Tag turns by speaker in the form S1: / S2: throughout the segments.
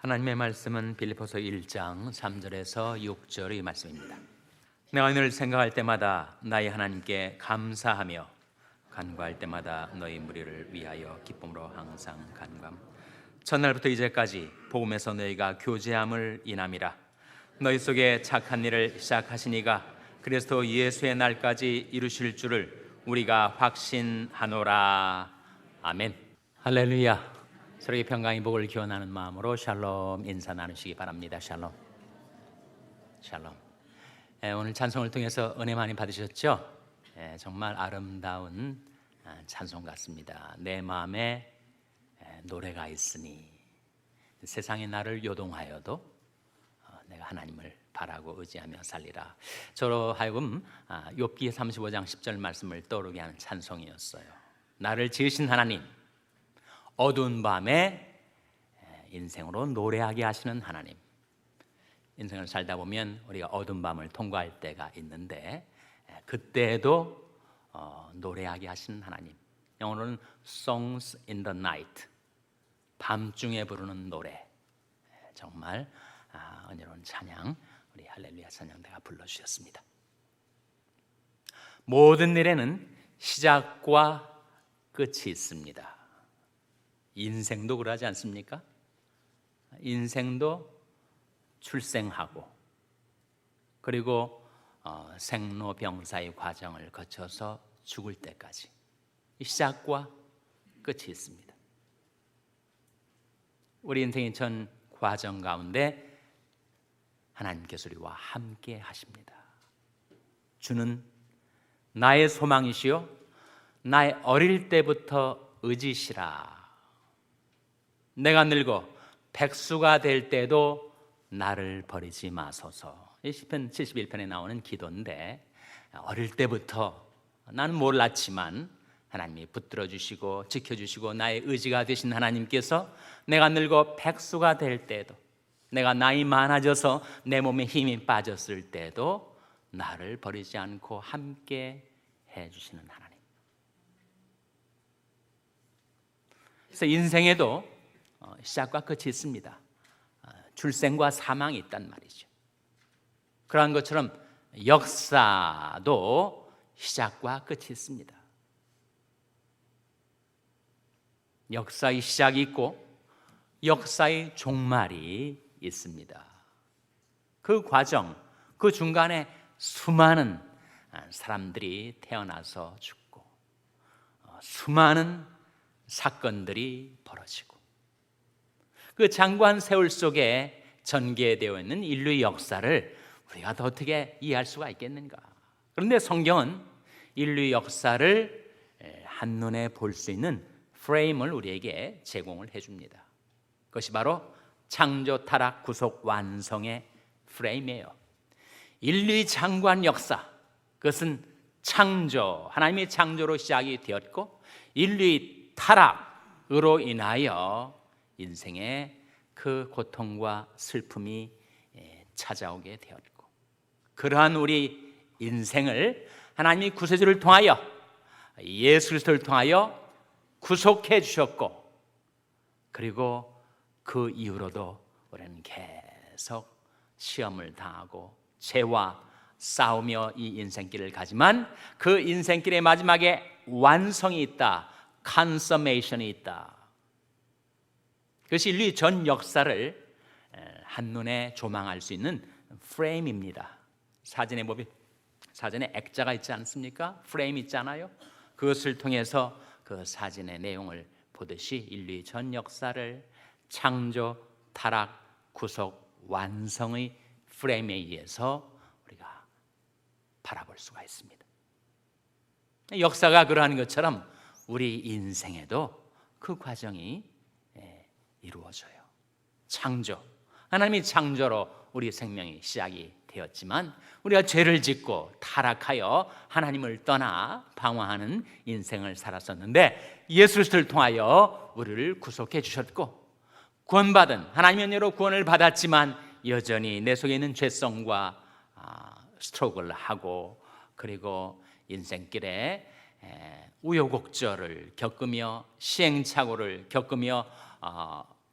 S1: 하나님의 말씀은 빌립보서 1장 3절에서 6절의 말씀입니다. 내가 늘 생각할 때마다 나의 하나님께 감사하며 간구할 때마다 너희 무리를 위하여 기쁨으로 항상 간구함. 첫날부터 이제까지 복음에서 너희가 교제함을 인함이라. 너희 속에 착한 일을 시작하시니가 그리스도 예수의 날까지 이루실 줄을 우리가 확신하노라. 아멘. 할렐루야. 서로의 평강의 복을 기원하는 마음으로 샬롬 인사 나누시기 바랍니다. 샬롬. 샬롬. 오늘 찬송을 통해서 은혜 많이 받으셨죠? 정말 아름다운 찬송 같습니다. 내 마음에 노래가 있으니 세상의 나를 요동하여도 내가 하나님을 바라고 의지하며 살리라. 저로 하여금 욥기 35장 10절 말씀을 떠오르게 하는 찬송이었어요. 나를 지으신 하나님, 어두운 밤에 인생으로 노래하게 하시는 하나님. 인생을 살다 보면 우리가 어두운 밤을 통과할 때가 있는데 그때에도 노래하게 하시는 하나님. 영어로는 Songs in the Night, 밤중에 부르는 노래. 정말 은혜로운 찬양, 우리 할렐루야 찬양대가 불러주셨습니다. 모든 일에는 시작과 끝이 있습니다. 인생도 그러지 않습니까? 인생도 출생하고 그리고 생로병사의 과정을 거쳐서 죽을 때까지 시작과 끝이 있습니다. 우리 인생의 전 과정 가운데 하나님께서 우리와 함께 하십니다. 주는 나의 소망이시요 나의 어릴 때부터 의지시라. 내가 늙어 백수가 될 때도 나를 버리지 마소서. 시편 71편에 나오는 기도인데 어릴 때부터 나는 몰랐지만 하나님이 붙들어 주시고 지켜주시고 나의 의지가 되신 하나님께서 내가 늙어 백수가 될 때도, 내가 나이 많아져서 내 몸에 힘이 빠졌을 때도 나를 버리지 않고 함께 해주시는 하나님. 그래서 인생에도 시작과 끝이 있습니다. 출생과 사망이 있단 말이죠. 그러한 것처럼 역사도 시작과 끝이 있습니다. 역사의 시작이 있고 역사의 종말이 있습니다. 그 과정, 그 중간에 수많은 사람들이 태어나서 죽고 수많은 사건들이 벌어지고 그 장관 세월 속에 전개되어 있는 인류의 역사를 우리가 더 어떻게 이해할 수가 있겠는가? 그런데 성경은 인류의 역사를 한눈에 볼 수 있는 프레임을 우리에게 제공을 해줍니다. 그것이 바로 창조, 타락, 구속, 완성의 프레임이에요. 인류의 장관 역사, 그것은 창조, 하나님의 창조로 시작이 되었고 인류의 타락으로 인하여 인생에 그 고통과 슬픔이 찾아오게 되었고 그러한 우리 인생을 하나님이 구세주를 통하여 예수 그리스도를 통하여 구속해 주셨고 그리고 그 이후로도 우리는 계속 시험을 당하고 죄와 싸우며 이 인생길을 가지만 그 인생길의 마지막에 완성이 있다, 컨서메이션이 있다. 그것이 인류의 전 역사를 한눈에 조망할 수 있는 프레임입니다. 사진에 보면 사진에 액자가 있지 않습니까? 프레임 있잖아요. 그것을 통해서 그 사진의 내용을 보듯이 인류의 전 역사를 창조, 타락, 구속, 완성의 프레임에 의해서 우리가 바라볼 수가 있습니다. 역사가 그러한 것처럼 우리 인생에도 그 과정이 이루어져요. 창조, 하나님이 창조로 우리 생명이 시작이 되었지만 우리가 죄를 짓고 타락하여 하나님을 떠나 방황하는 인생을 살았었는데 예수 그리스도를 통하여 우리를 구속해 주셨고 구원받은 하나님의 은혜로 구원을 받았지만 여전히 내 속에 있는 죄성과 스트러글을 하고 그리고 인생길에 우여곡절을 겪으며 시행착오를 겪으며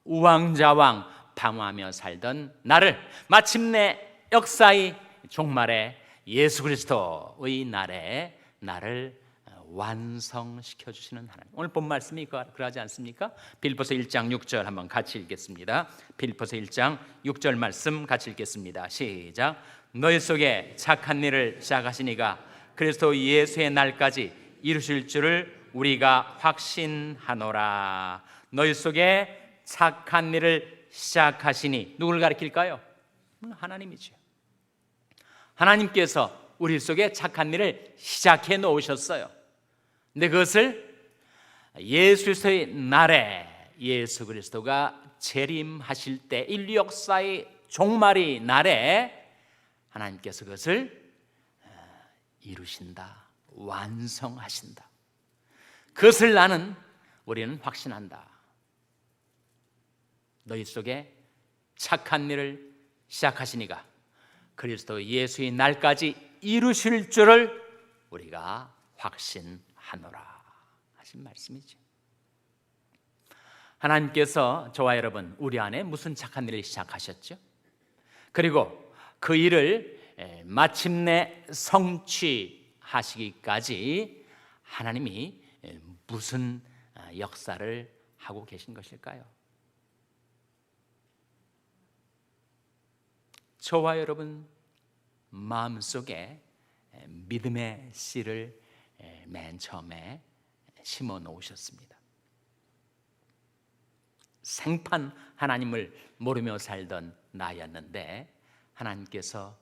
S1: 우왕좌왕 방황하며 살던 나를 마침내 역사의 종말에 예수 그리스도의 날에 나를 완성시켜 주시는 하나님. 오늘 본 말씀이 그러하지 않습니까? 빌립보서 1장 6절 한번 같이 읽겠습니다. 빌립보서 1장 6절 말씀 같이 읽겠습니다. 시작. 너희 속에 착한 일을 시작하시니가 그리스도 예수의 날까지 이루실 줄을 우리가 확신하노라. 너희 속에 착한 일을 시작하시니 누구를 가리킬까요? 하나님이죠. 하나님께서 우리 속에 착한 일을 시작해 놓으셨어요. 근데 그것을 예수 그리스도의 날에 예수 그리스도가 재림하실 때 인류 역사의 종말의 날에 하나님께서 그것을 이루신다, 완성하신다. 그것을 우리는 확신한다. 너희 속에 착한 일을 시작하시니가 그리스도 예수의 날까지 이루실 줄을 우리가 확신하노라 하신 말씀이죠. 하나님께서 저와 여러분 우리 안에 무슨 착한 일을 시작하셨죠? 그리고 그 일을 마침내 성취하시기까지 하나님이 무슨 역사를 하고 계신 것일까요? 저와 여러분 마음속에 믿음의 씨를 맨 처음에 심어 놓으셨습니다. 생판 하나님을 모르며 살던 나였는데 하나님께서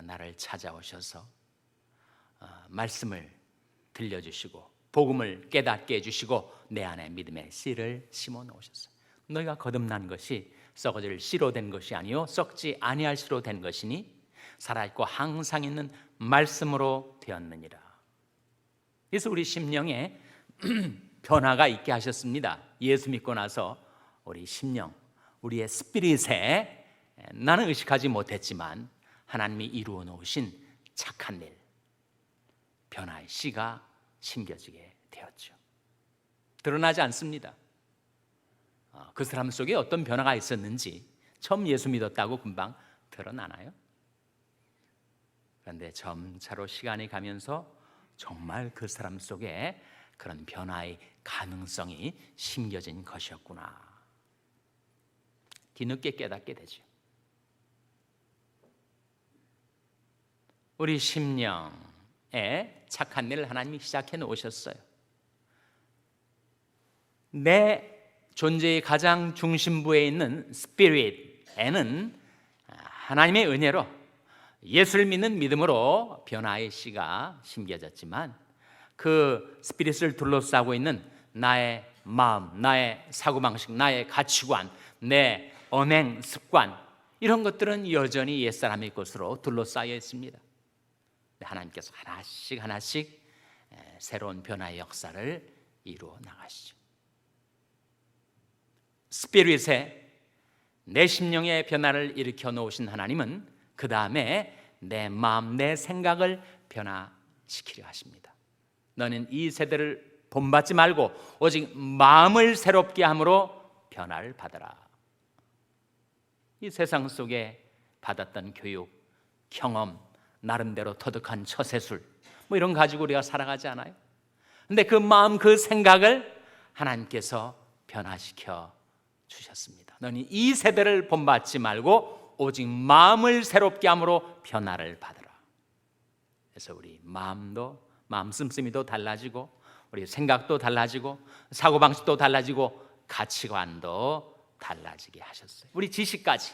S1: 나를 찾아오셔서 말씀을 들려주시고 복음을 깨닫게 해주시고 내 안에 믿음의 씨를 심어 놓으셨어요. 너희가 거듭난 것이 썩어질 씨로 된 것이 아니요 썩지 아니할 씨로 된 것이니 살아있고 항상 있는 말씀으로 되었느니라. 그래서 우리 심령에 변화가 있게 하셨습니다. 예수 믿고 나서 우리 심령, 우리의 스피릿에 나는 의식하지 못했지만 하나님이 이루어 놓으신 착한 일, 변화의 씨가 심겨지게 되었죠. 드러나지 않습니다. 그 사람 속에 어떤 변화가 있었는지 처음 예수 믿었다고 금방 드러나나요? 그런데 점차로 시간이 가면서 정말 그 사람 속에 그런 변화의 가능성이 심겨진 것이었구나. 뒤늦게 깨닫게 되죠. 우리 심령에 착한 일을 하나님이 시작해 놓으셨어요. 내 존재의 가장 중심부에 있는 스피릿에는 하나님의 은혜로 예수를 믿는 믿음으로 변화의 씨가 심겨졌지만 그 스피릿을 둘러싸고 있는 나의 마음, 나의 사고방식, 나의 가치관, 내 언행, 습관 이런 것들은 여전히 옛사람의 것으로 둘러싸여 있습니다. 하나님께서 하나씩 하나씩 새로운 변화의 역사를 이루어 나가시죠. 스피릿에 내 심령의 변화를 일으켜 놓으신 하나님은 그 다음에 내 마음, 내 생각을 변화시키려 하십니다. 너는 이 세대를 본받지 말고 오직 마음을 새롭게 함으로 변화를 받아라. 이 세상 속에 받았던 교육, 경험, 나름대로 터득한 처세술 이런 거 가지고 우리가 살아가지 않아요? 근데 그 마음, 그 생각을 하나님께서 변화시켜 주셨습니다. 너는 이 세대를 본받지 말고 오직 마음을 새롭게 함으로 변화를 받으라. 그래서 우리 마음도, 마음 씀씀이도 달라지고 우리 생각도 달라지고 사고방식도 달라지고 가치관도 달라지게 하셨어요. 우리 지식까지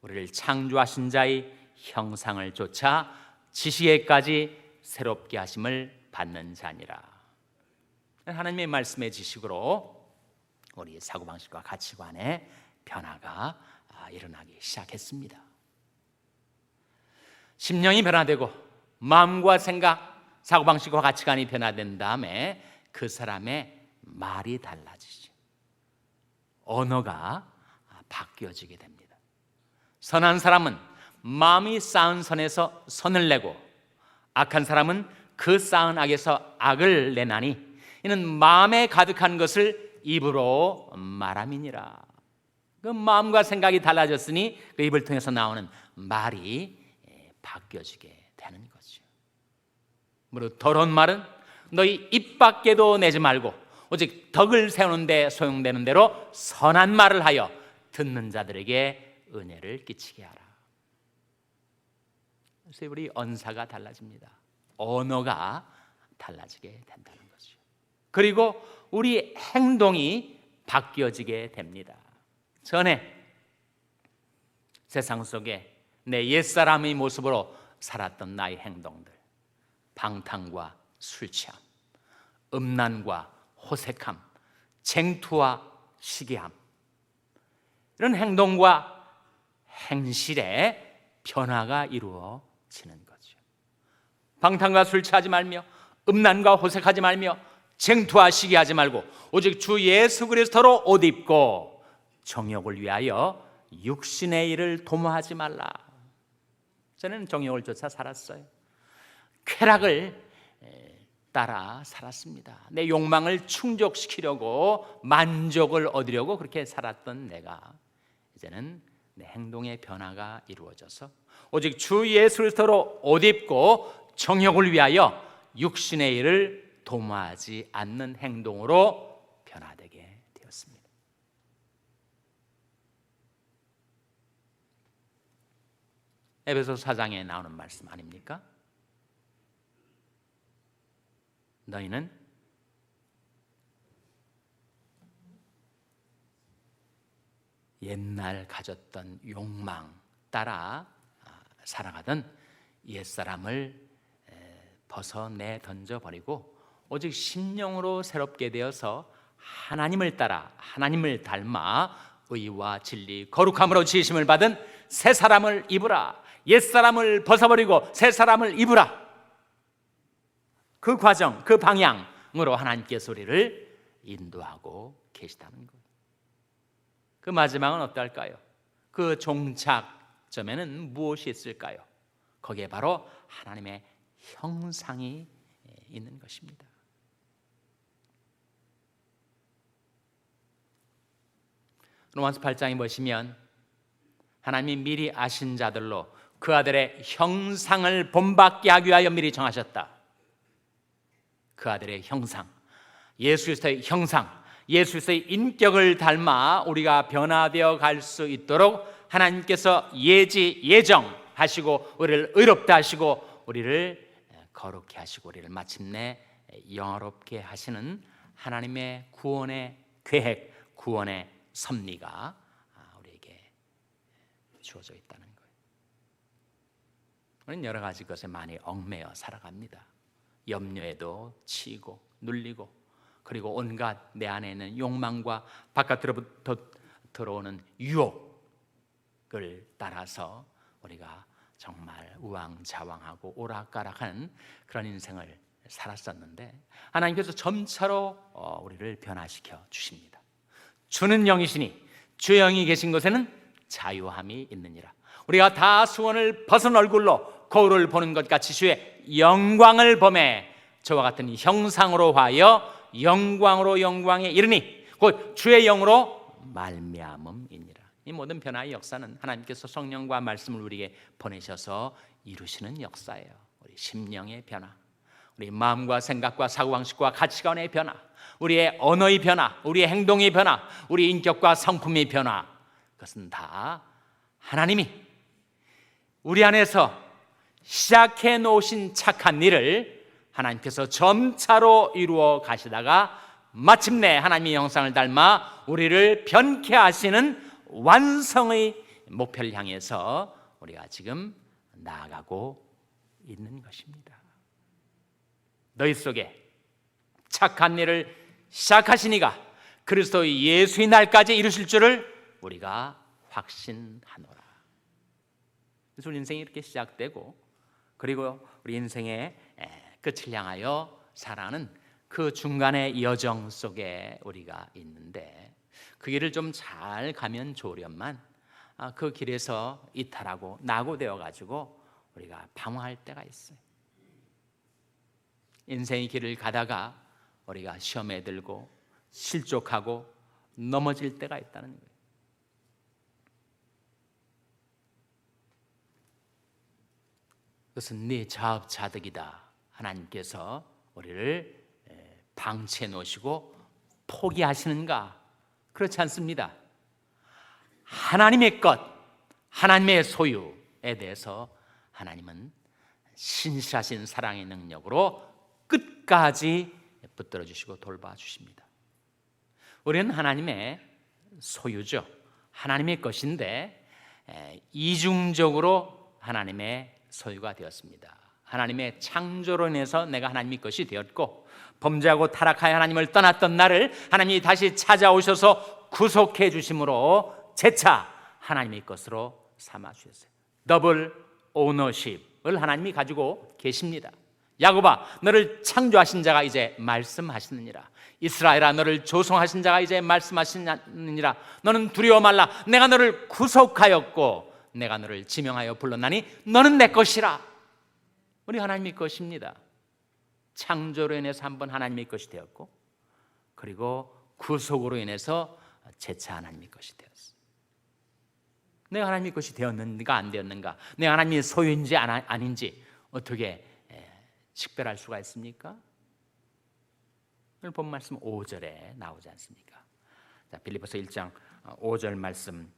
S1: 우리를 창조하신 자의 형상을 쫓아 지식에까지 새롭게 하심을 받는 자니라. 하나님의 말씀의 지식으로 우리 사고방식과 가치관의 변화가 일어나기 시작했습니다. 심령이 변화되고 마음과 생각, 사고방식과 가치관이 변화된 다음에 그 사람의 말이 달라지죠. 언어가 바뀌어지게 됩니다. 선한 사람은 마음이 쌓은 선에서 선을 내고 악한 사람은 그 쌓은 악에서 악을 내나니 이는 마음에 가득한 것을 입으로 말함이니라. 그 마음과 생각이 달라졌으니 그 입을 통해서 나오는 말이 바뀌어지게 되는 거죠. 무릇 더러운 말은 너희 입 밖에도 내지 말고 오직 덕을 세우는 데 소용되는 대로 선한 말을 하여 듣는 자들에게 은혜를 끼치게 하라. 그래서 우리 언사가 달라집니다. 언어가 달라지게 된다는 거죠. 그리고 우리 행동이 바뀌어지게 됩니다. 전에 세상 속에 내 옛사람의 모습으로 살았던 나의 행동들, 방탕과 술 취함, 음란과 호색함, 쟁투와 시기함, 이런 행동과 행실에 변화가 이루어지는 거죠. 방탕과 술 취하지 말며 음란과 호색하지 말며 쟁투와 시기하지 말고 오직 주 예수 그리스도로 옷 입고 정욕을 위하여 육신의 일을 도모하지 말라. 저는 정욕을 쫓아 살았어요. 쾌락을 따라 살았습니다. 내 욕망을 충족시키려고 만족을 얻으려고 그렇게 살았던 내가 이제는 내 행동의 변화가 이루어져서 오직 주 예수 그리스도로 옷 입고 정욕을 위하여 육신의 일을 도모하지 않는 행동으로 변화되게 되었습니다. 에베소 4장에 나오는 말씀 아닙니까? 너희는 옛날 가졌던 욕망 따라 살아가던 옛사람을 벗어내 던져버리고 오직 심령으로 새롭게 되어서 하나님을 따라 하나님을 닮아 의와 진리 거룩함으로 지으심을 받은 새 사람을 입으라. 옛사람을 벗어버리고 새 사람을 입으라. 그 과정, 그 방향으로 하나님께서 우리를 인도하고 계시다는 거예요. 그 마지막은 어떨까요? 그 종착점에는 무엇이 있을까요? 거기에 바로 하나님의 형상이 있는 것입니다. 로마서 8장에 보시면 하나님이 미리 아신 자들로 그 아들의 형상을 본받게 하기 위하여 미리 정하셨다. 그 아들의 형상, 예수 그리스도의 형상, 예수 그리스도의 인격을 닮아 우리가 변화되어 갈 수 있도록 하나님께서 예정하시고 우리를 의롭다 하시고 우리를 거룩해 하시고 우리를 마침내 영화롭게 하시는 하나님의 구원의 계획, 구원의 섭리가 우리에게 주어져 있다는 거예요. 우리는 여러 가지 것에 많이 얽매여 살아갑니다. 염려에도 치이고 눌리고 그리고 온갖 내 안에 있는 욕망과 바깥으로부터 들어오는 유혹을 따라서 우리가 정말 우왕좌왕하고 오락가락한 그런 인생을 살았었는데 하나님께서 점차로 우리를 변화시켜 주십니다. 주는 영이시니 주 영이 계신 곳에는 자유함이 있느니라. 우리가 다 수원을 벗은 얼굴로 거울을 보는 것 같이 주의 영광을 범해 저와 같은 형상으로 하여 영광으로 영광에 이르니 곧 주의 영으로 말미암음이니라. 이 모든 변화의 역사는 하나님께서 성령과 말씀을 우리에게 보내셔서 이루시는 역사예요. 우리 심령의 변화, 우리 마음과 생각과 사고방식과 가치관의 변화, 우리의 언어의 변화, 우리의 행동의 변화, 우리 인격과 성품의 변화, 그것은 다 하나님이 우리 안에서 시작해 놓으신 착한 일을 하나님께서 점차로 이루어 가시다가 마침내 하나님의 형상을 닮아 우리를 변케 하시는 완성의 목표를 향해서 우리가 지금 나아가고 있는 것입니다. 너희 속에 착한 일을 시작하시니가 그리스도의 예수의 날까지 이루실 줄을 우리가 확신하노라. 그래서 우리 인생이 이렇게 시작되고 그리고 우리 인생의 끝을 향하여 살아가는 그 중간의 여정 속에 우리가 있는데 그 길을 좀 잘 가면 좋으련만 그 길에서 이탈하고 낙오되어 가지고 우리가 방황할 때가 있어요. 인생의 길을 가다가 우리가 시험에 들고 실족하고 넘어질 때가 있다는 거예요. 그것은 네 자업자득이다. 하나님께서 우리를 방치해 놓으시고 포기하시는가? 그렇지 않습니다. 하나님의 것, 하나님의 소유에 대해서 하나님은 신실하신 사랑의 능력으로 끝까지 붙들어 주시고 돌봐 주십니다. 우리는 하나님의 소유죠. 하나님의 것인데 이중적으로 하나님의 소유가 되었습니다. 하나님의 창조로 인해서 내가 하나님의 것이 되었고, 범죄하고 타락하여 하나님을 떠났던 나를 하나님이 다시 찾아오셔서 구속해 주심으로 재차 하나님의 것으로 삼아 주셨어요. 더블 오너십을 하나님이 가지고 계십니다. 야곱아, 너를 창조하신 자가 이제 말씀하시느니라. 이스라엘아, 너를 조성하신 자가 이제 말씀하시느니라. 너는 두려워 말라. 내가 너를 구속하였고 내가 너를 지명하여 불렀나니 너는 내 것이라. 우리 하나님의 것입니다. 창조로 인해서 한번 하나님의 것이 되었고, 그리고 구속으로 인해서 재차 하나님의 것이 되었어요. 내가 하나님의 것이 되었는가 안 되었는가, 내가 하나님의 소유인지 아닌지 어떻게 식별할 수가 있습니까? 오늘 본 말씀 5절에 나오지 않습니까? 자, 빌립보서 1장 5절 말씀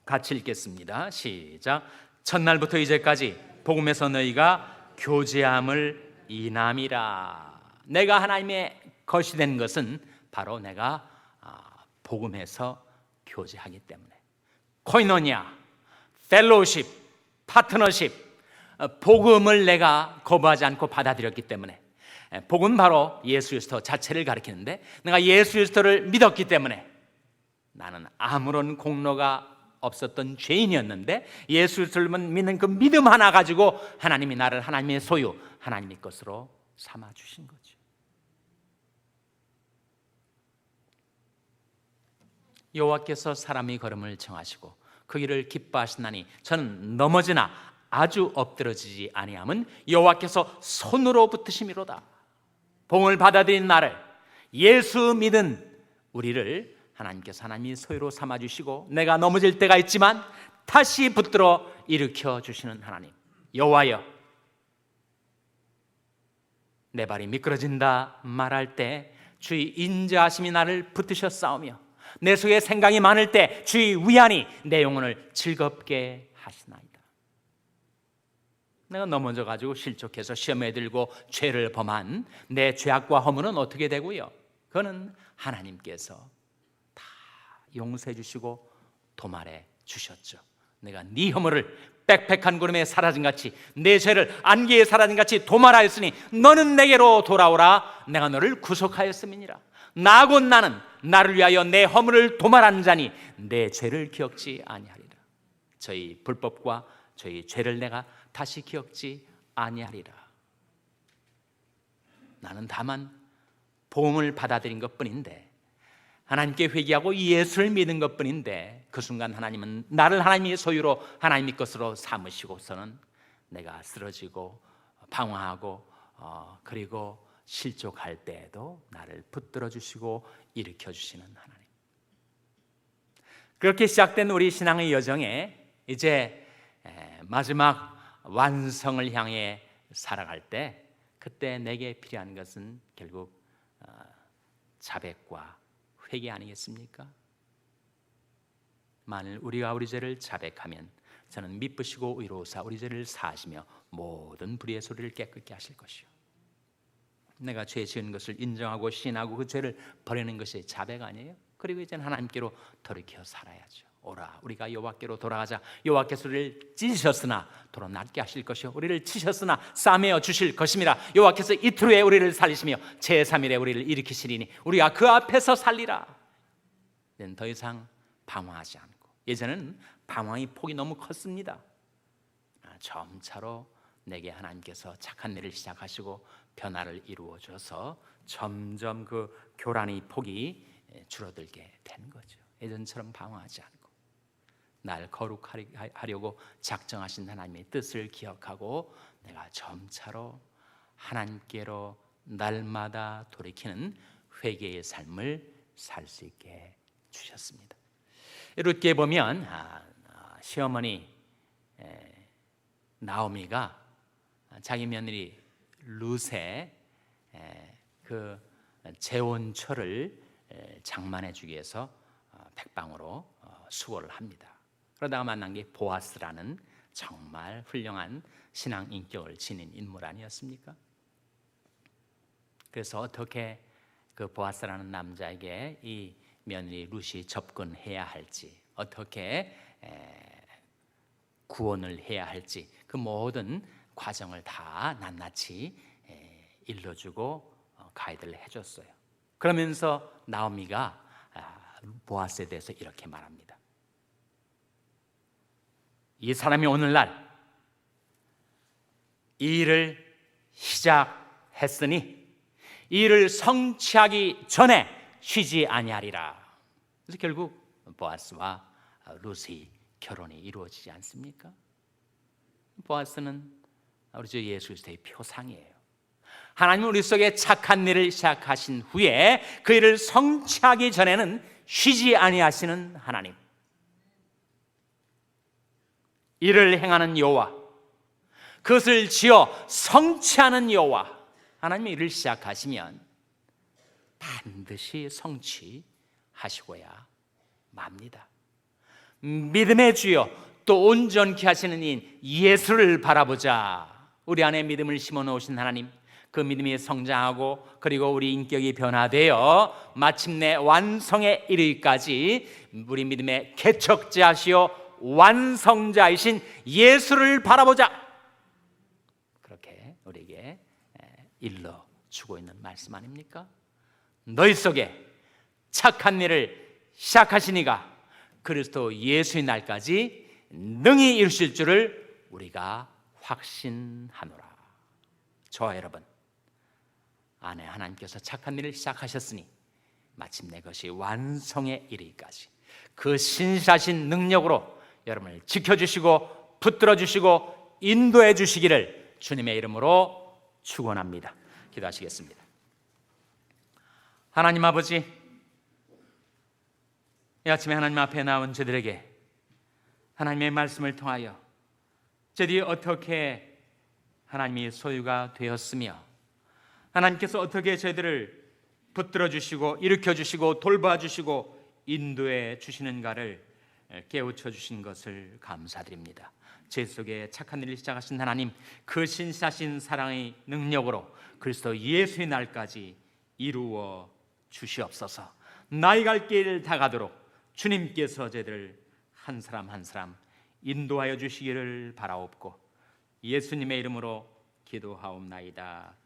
S1: 같이 읽겠습니다. 시작. 첫날부터 이제까지 복음에서 너희가 교제함을 인함이라. 내가 하나님의 것이 된 것은 바로 내가 복음에서 교제하기 때문에. 코이노니아, 펠로우십, 파트너십, 복음을 내가 거부하지 않고 받아들였기 때문에. 복음은 바로 예수 그리스도 자체를 가리키는데, 내가 예수 그리스도를 믿었기 때문에 나는 아무런 공로가 없었던 죄인이었는데 예수 그리스도를 믿는 그 믿음 하나 가지고 하나님이 나를 하나님의 소유, 하나님의 것으로 삼아 주신 거죠. 여호와께서 사람의 걸음을 정하시고 그 길을 기뻐하시나니 저는 넘어지나 아주 엎드러지지 아니함은 여호와께서 손으로 붙으심이로다. 복음을 받아들인 나를, 예수 믿은 우리를 하나님께서 하나님이 소유로 삼아주시고, 내가 넘어질 때가 있지만 다시 붙들어 일으켜 주시는 하나님. 여호와여, 내 발이 미끄러진다 말할 때 주의 인자하심이 나를 붙드셨사오며, 내 속에 생각이 많을 때 주의 위안이 내 영혼을 즐겁게 하시나이다. 내가 넘어져가지고 실족해서 시험에 들고 죄를 범한 내 죄악과 허물은 어떻게 되고요? 그거는 하나님께서 다 용서해 주시고 도말해 주셨죠. 내가 네 허물을 빽빽한 구름에 사라진 같이, 내 죄를 안개에 사라진 같이 도말하였으니 너는 내게로 돌아오라. 내가 너를 구속하였음이니라. 나 곧 나는 나를 위하여 내 허물을 도말하는 자니 내 죄를 기억지 아니하리라. 저희 불법과 저희 죄를 내가 다시 기억지 아니하리라. 나는 다만 복음을 받아들인 것뿐인데, 하나님께 회개하고 예수를 믿은 것뿐인데, 그 순간 하나님은 나를 하나님의 소유로 하나님의 것으로 삼으시고서는 내가 쓰러지고 방황하고 그리고 실족할 때에도 나를 붙들어 주시고 일으켜 주시는 하나님. 그렇게 시작된 우리 신앙의 여정에 이제 마지막 완성을 향해 살아갈 때, 그때 내게 필요한 것은 결국 자백과 회개 아니겠습니까? 만일 우리가 우리 죄를 자백하면 저는 미쁘시고 의로우사 우리 죄를 사하시며 모든 불의의 소리를 깨끗게 하실 것이요. 내가 죄 지은 것을 인정하고 시인하고 그 죄를 버리는 것이 자백 아니에요? 그리고 이제는 하나님께로 돌이켜 살아야죠. 오라, 우리가 여호와께로 돌아가자. 여호와께서 우리를 찢으셨으나 도로 낫게 하실 것이요, 우리를 치셨으나 싸매어 주실 것임이라. 여호와께서 이틀 후에 우리를 살리시며 제3일에 우리를 일으키시리니 우리가 그 앞에서 살리라. 이제는 더 이상 방황하지 않고, 예전에는 방황의 폭이 너무 컸습니다. 점차로 내게 하나님께서 착한 일을 시작하시고 변화를 이루어줘서 점점 그 교란의 폭이 줄어들게 된 거죠. 예전처럼 방황하지 않고 날 거룩하려고 작정하신 하나님의 뜻을 기억하고 내가 점차로 하나님께로 날마다 돌이키는 회개의 삶을 살 수 있게 주셨습니다. 이렇게 보면 시어머니 나오미가 자기 며느리 룻의 그 재혼초를 장만해 주기 위해서 백방으로 수고를 합니다. 그러다가 만난 게 보아스라는 정말 훌륭한 신앙 인격을 지닌 인물 아니었습니까? 그래서 어떻게 그 보아스라는 남자에게 이 며느리 룻이 접근해야 할지, 어떻게 구원을 해야 할지 그 모든 과정을 다 낱낱이 일러주고 가이드를 해줬어요. 그러면서 나오미가 보아스에 대해서 이렇게 말합니다. 이 사람이 오늘날 이 일을 시작했으니 이 일을 성취하기 전에 쉬지 아니하리라. 그래서 결국 보아스와 룻의 결혼이 이루어지지 않습니까? 보아스는 우리 주 예수 그리스도의 표상이에요. 하나님 우리 속에 착한 일을 시작하신 후에 그 일을 성취하기 전에는 쉬지 아니하시는 하나님, 일을 행하는 여호와, 그것을 지어 성취하는 여호와, 하나님의 일을 시작하시면 반드시 성취하시고야 맙니다. 믿음의 주여 또 온전케 하시는 인 예수를 바라보자. 우리 안에 믿음을 심어 놓으신 하나님, 그 믿음이 성장하고 그리고 우리 인격이 변화되어 마침내 완성에 이르기까지 우리 믿음의 개척자시오 완성자이신 예수를 바라보자. 그렇게 우리에게 일러주고 있는 말씀 아닙니까? 너희 속에 착한 일을 시작하시니가 그리스도 예수의 날까지 능히 이루실 줄을 우리가 확신하노라. 저와 여러분, 안에 하나님께서 착한 일을 시작하셨으니 마침내 그것이 완성에 이르기까지 그 신실하신 능력으로 여러분을 지켜주시고 붙들어주시고 인도해 주시기를 주님의 이름으로 축원합니다. 기도하시겠습니다. 하나님 아버지, 이 아침에 하나님 앞에 나온 저들에게 하나님의 말씀을 통하여 저들이 어떻게 하나님의 소유가 되었으며 하나님께서 어떻게 저희들을 붙들어 주시고 일으켜 주시고 돌봐 주시고 인도해 주시는가를 깨우쳐 주신 것을 감사드립니다. 제 속에 착한 일을 시작하신 하나님, 그 신실하신 사랑의 능력으로 그리스도 예수의 날까지 이루어 주시옵소서. 나의 갈 길 다 가도록 주님께서 저희들 한 사람 한 사람 인도하여 주시기를 바라옵고 예수님의 이름으로 기도하옵나이다.